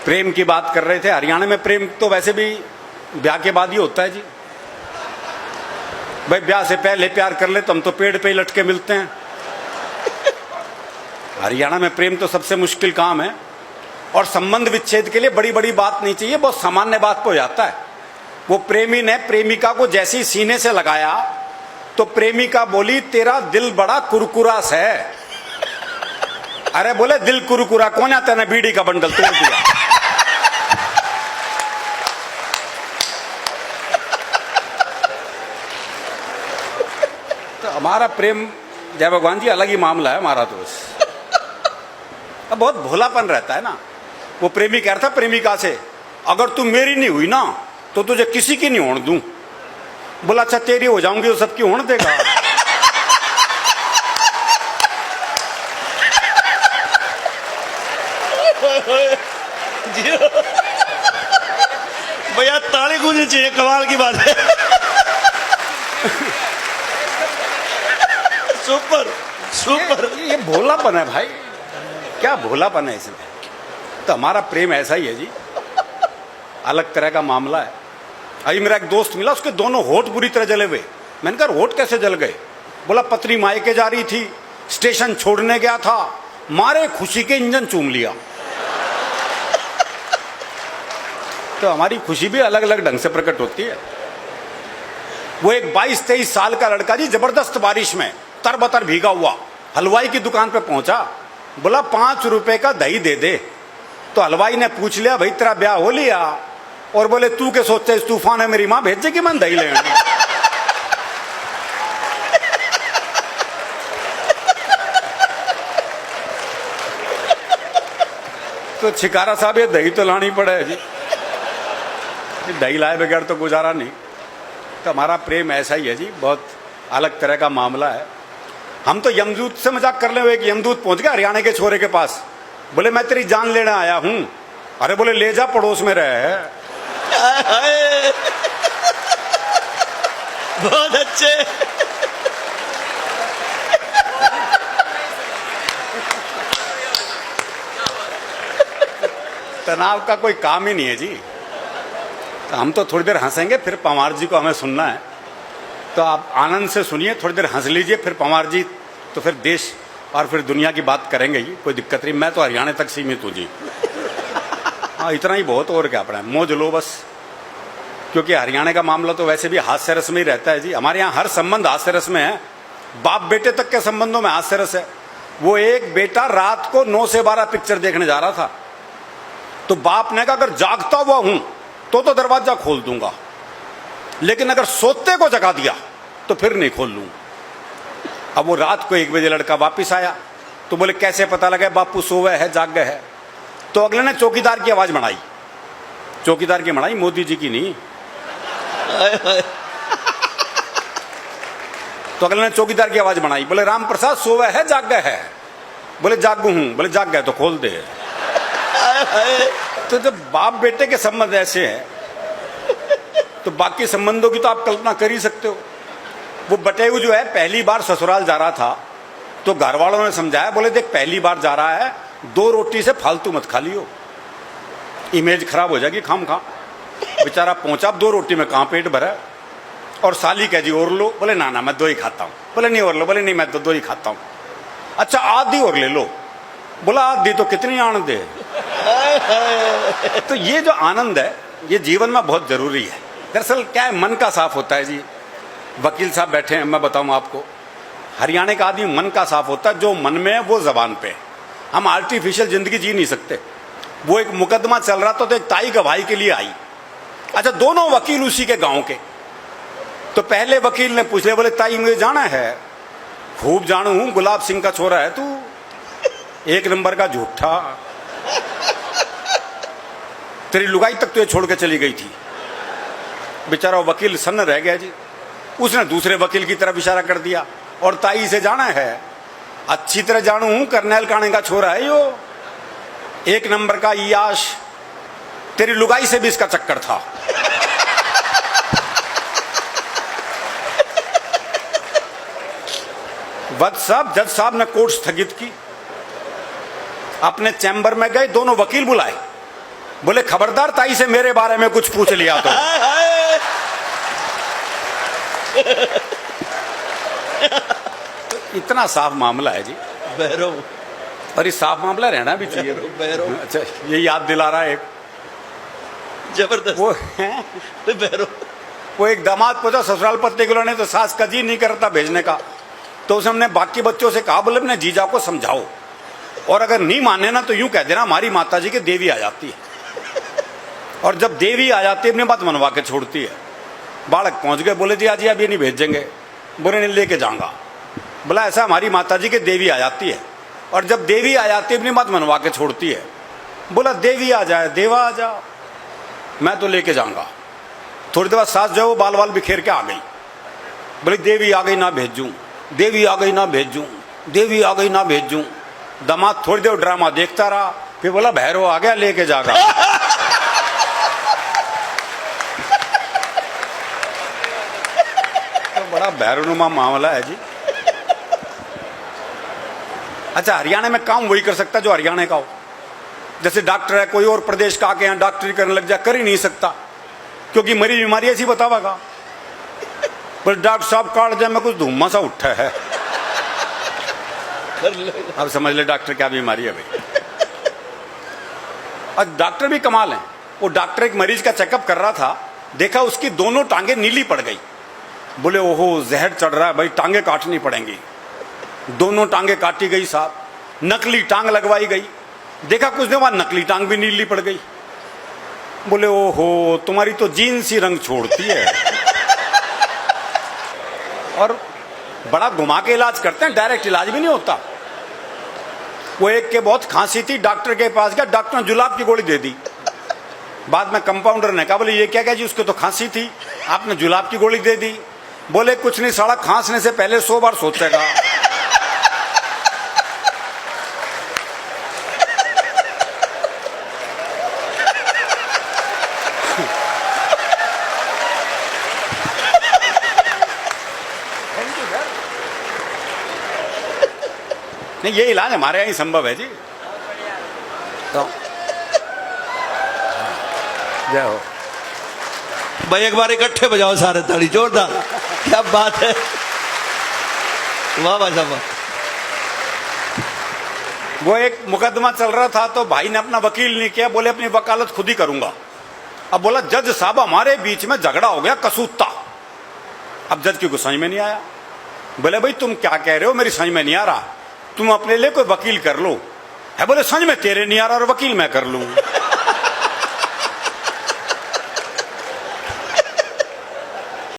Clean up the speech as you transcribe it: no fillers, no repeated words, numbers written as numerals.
प्रेम की बात कर रहे थे। हरियाणा में प्रेम तो वैसे भी ब्याह के बाद ही होता है जी। भाई ब्याह से पहले प्यार कर ले तो हम तो पेड़ पे ही लटके मिलते हैं। हरियाणा में प्रेम तो सबसे मुश्किल काम है। और संबंध विच्छेद के लिए बड़ी बड़ी बात नहीं चाहिए, बहुत सामान्य बात पे हो जाता है। वो प्रेमी ने प्रेमिका को जैसे ही सीने से लगाया तो प्रेमिका बोली, तेरा दिल बड़ा कुरकुरा सा है। अरे बोले, दिल कुरकुरा कौन आता है? बीड़ी का बंडल तोड़ दिया। तो हमारा प्रेम जय भगवान जी अलग ही मामला है हमारा। तो अब बहुत भोलापन रहता है ना। वो प्रेमी कह रहा था प्रेमिका से, अगर तू मेरी नहीं हुई ना तो तुझे किसी की नहीं होने दूं। बोला, अच्छा तेरी हो जाऊंगी तो सबकी होने देगा। भैया ताली गूंजनी चाहिए, कमाल की बात है। Super super. ये भोलापन है भाई, क्या भोलापन है इसमें। तो हमारा प्रेम ऐसा ही है जी, अलग तरह का मामला है। अभी मेरा एक दोस्त मिला, उसके दोनों होठ बुरी तरह जले हुए। मैंने कहा होठ कैसे जल गए? बोला, पत्नी मायके जा रही थी, स्टेशन छोड़ने गया था, मारे खुशी के इंजन चूम लिया। तो हमारी खुशी भी अलग अलग ढंग से प्रकट होती है। वो एक 22-23 साल का लड़का जी, जबरदस्त बारिश में तरबतर भीगा हुआ हलवाई की दुकान पे पहुंचा। बोला, 5 रुपए का दही दे दे। तो हलवाई ने पूछ लिया, भाई तेरा ब्याह हो लिया? और बोले, तू के सोचते इस तूफान है मेरी मां भेजे कि मैं दही ले आऊं? तो छिकारा साहब, ये दही तो लानी पड़े जी, दही लाए बगैर तो गुजारा नहीं। तो हमारा प्रेम ऐसा ही है जी, बहुत अलग तरह का मामला है। हम तो यमदूत से मजाक कर ले, एक यमदूत पहुंच गया हरियाणा के छोरे के पास। बोले, मैं तेरी जान लेने आया हूं। अरे बोले, ले जा, पड़ोस में रहे। बहुत अच्छे। तनाव का कोई काम ही नहीं है जी। तो हम तो थोड़ी देर हंसेंगे, फिर पंवार जी को हमें सुनना है। तो आप आनंद से सुनिए, थोड़ी देर हंस लीजिए, फिर पंवार जी तो फिर देश और फिर दुनिया की बात करेंगे ही, कोई दिक्कत नहीं। मैं तो हरियाणा तक सीमित हूँ जी। हाँ, इतना ही बहुत, और क्या अपना मौज लो बस। क्योंकि हरियाणा का मामला तो वैसे भी हास्य रस में ही रहता है जी। हमारे यहाँ हर संबंध हास्य रस में है, बाप बेटे तक के संबंधों में हास्य रस है। वो एक बेटा रात को 9 से 12 पिक्चर देखने जा रहा था, तो बाप ने कहा, अगर जागता हुआ हूं तो दरवाजा खोल दूंगा, लेकिन अगर सोते को जगा दिया तो फिर नहीं खोल लूंगा। अब वो रात को 1 बजे लड़का वापिस आया, तो बोले, कैसे पता लगा बापू सोवे है जाग गए है? तो अगले ने चौकीदार की आवाज बनाई। चौकीदार की बनाई, मोदी जी की नहीं। तो अगले ने चौकीदार की आवाज बनाई, बोले, राम प्रसाद सोवे है जाग गए है? बोले, जागू हूं। बोले, जाग गए तो खोल दे। तो जब बाप बेटे के संबंध ऐसे हैं तो बाकी संबंधों की तो आप कल्पना कर ही सकते हो। वो बटेऊ जो है, पहली बार ससुराल जा रहा था, तो घर वालों ने समझाया, बोले, देख पहली बार जा रहा है, 2 रोटी से फालतू मत खा लियो, इमेज खराब हो जाएगी खाम खा। बेचारा पहुंचा, 2 रोटी में कहां पेट भरा। और साली कह जी, और लो? बोले, ना ना मैं 2 ही खाता हूं। बोले, नहीं और लो? बोले, नहीं मैं तो 2 ही खाता हूं। अच्छा आधी और ले लो। बोला, आधी तो कितनी आनंद है। तो ये जो आनंद है, ये जीवन में बहुत जरूरी है। दरअसल क्या है, मन का साफ होता है जी। वकील साहब बैठे हैं, मैं बताऊं आपको, हरियाणा का आदमी मन का साफ होता है। जो मन में है वो जबान पे। हम आर्टिफिशियल जिंदगी जी नहीं सकते। वो एक मुकदमा चल रहा था, तो एक ताई गवाही के लिए आई। अच्छा, दोनों वकील उसी के गांव के। तो पहले वकील ने पूछ लिया, बोले, ताई मुझे जाना है? खूब जानू हूं, गुलाब सिंह का छोरा है तू, 1 नंबर का झूठा, तेरी लुगाई तक तुझे छोड़ के चली गई थी। बेचारा वकील सन्न रह गया जी। उसने दूसरे वकील की तरफ इशारा कर दिया, और ताई से जाना है? अच्छी तरह जानू हूं, करनैल काणे का छोरा है यो, 1 नंबर का याश, तेरी लुगाई से भी इसका चक्कर था। वक्त साहब, जज साहब ने कोर्ट स्थगित की, अपने चैम्बर में गए, दोनों वकील बुलाए, बोले खबरदार ताई से मेरे बारे में कुछ पूछ लिया तो। हाय हाय। इतना साफ मामला है जी, भैरव और ये साफ मामला रहना भी चाहिए। भैरव अच्छा, ये याद दिला रहा है एक, जबरदस्त। वो भैरव वो एक दामाद पूछा ससुराल पत्नी के ने तो सास का जी नहीं करता भेजने का, तो उसने हमने बाकी बच्चों से कहा बोले अपने जीजा को समझाओ, और अगर नहीं माने ना तो यूं कह देना हमारी माता जी की देवी आ जाती है, और जब देवी आ जाती है अपनी बात मनवा के छोड़ती है। बालक पहुंच गए, बोले जी आज अभी नहीं भेजेंगे, बोले नहीं लेके जाऊंगा। बोला ऐसा हमारी माता जी की देवी आ जाती है, और जब देवी आ जाती है अपनी बात मनवा के छोड़ती है। बोला देवी आ जाए देवा आ जा, मैं तो लेके जाऊंगा। थोड़ी देर बाद सास जो है वो बाल बाल बिखेर के आ गई, बोले देवी आ गई ना भेजूं, देवी आ गई ना भेजूं, देवी आ गई ना भेजूं। दामाद थोड़ी देर ड्रामा देखता रहा, फिर बोला भैरव आ गया लेके जागा। तो बड़ा भैरवनुमा मामला है जी। अच्छा, हरियाणा में काम वही कर सकता जो हरियाणा का हो। जैसे डॉक्टर है कोई और प्रदेश का आके यहाँ डॉक्टरी करने लग जाए, कर ही नहीं सकता, क्योंकि मरी बीमारी ऐसी बतावागा। पर डॉक्टर साहब काट जाए मैं कुछ धुम्मा सा उठा है, अब समझ ले डॉक्टर क्या बीमारी है भाई। अब डॉक्टर भी कमाल है। वो डॉक्टर एक मरीज का चेकअप कर रहा था, देखा उसकी दोनों टांगे नीली पड़ गई। बोले ओहो जहर चढ़ रहा है भाई, टांगे काटनी पड़ेंगी। दोनों टांगे काटी गई साहब, नकली टांग लगवाई गई। देखा कुछ देर बाद नकली टांग भी नीली पड़ गई। बोले ओहो तुम्हारी तो जीन्स ही रंग छोड़ती है। और बड़ा घुमा के इलाज करते हैं, डायरेक्ट इलाज भी नहीं होता। वो एक के बहुत खांसी थी, डॉक्टर के पास गया, डॉक्टर ने जुलाब की गोली दे दी। बाद में कंपाउंडर ने कहा बोले ये क्या जी, उसको तो खांसी थी आपने जुलाब की गोली दे दी। बोले कुछ नहीं साला खांसने से पहले 100 बार सोचेगा। नहीं ये इलाज हमारे यहाँ ही संभव है जी। तो जय हो भाई, एक बार इकट्ठे बजाओ सारे ताली, जोरदार। क्या बात है, वाह भाई साहब। वो एक मुकदमा चल रहा था, तो भाई ने अपना वकील नहीं किया, बोले अपनी वकालत खुद ही करूंगा। अब बोला जज साहब हमारे बीच में झगड़ा हो गया कसूता। अब जज की को समझ में नहीं आया। बोले भाई तुम क्या कह रहे हो, मेरी समझ में नहीं आ रहा, तुम अपने लिए कोई वकील कर लो। है बोले समझ में तेरे नहीं आ रहा और वकील मैं कर लूं।